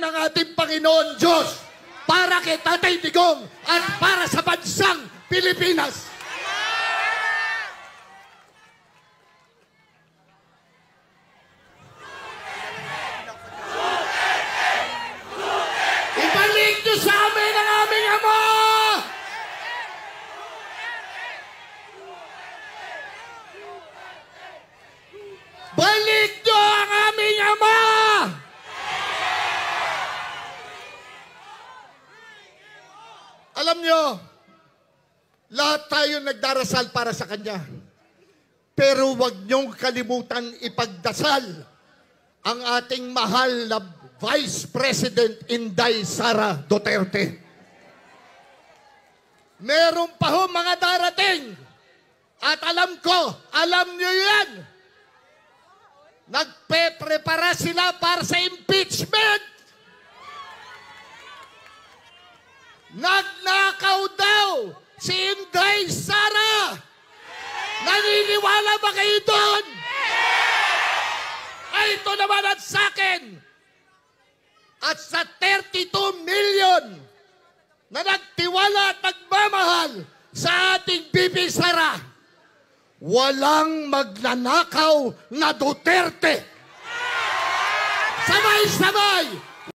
ng ating Panginoon Diyos para kay Tatay Digong at para sa bansang Pilipinas. Ibalik niyo sa amin ang aming Ama! Balik niyo ang aming Ama! Alam niyo, lahat tayo nagdarasal para sa Kanya. Pero huwag niyong kalimutan ipagdasal ang ating mahal na Vice President Inday Sara Duterte. Meron pa ho mga darating. At alam ko, alam niyo yan. Nagpe-prepara sila para sa impeachment. Nagnakaw daw si Inday Sara. Naniniwala ba kayo doon? Ay, ito naman at sa akin. At sa 32 million na nagtiwala at nagmamahal sa ating Bibi Sara, walang magnanakaw na Duterte. Sabay-sabay,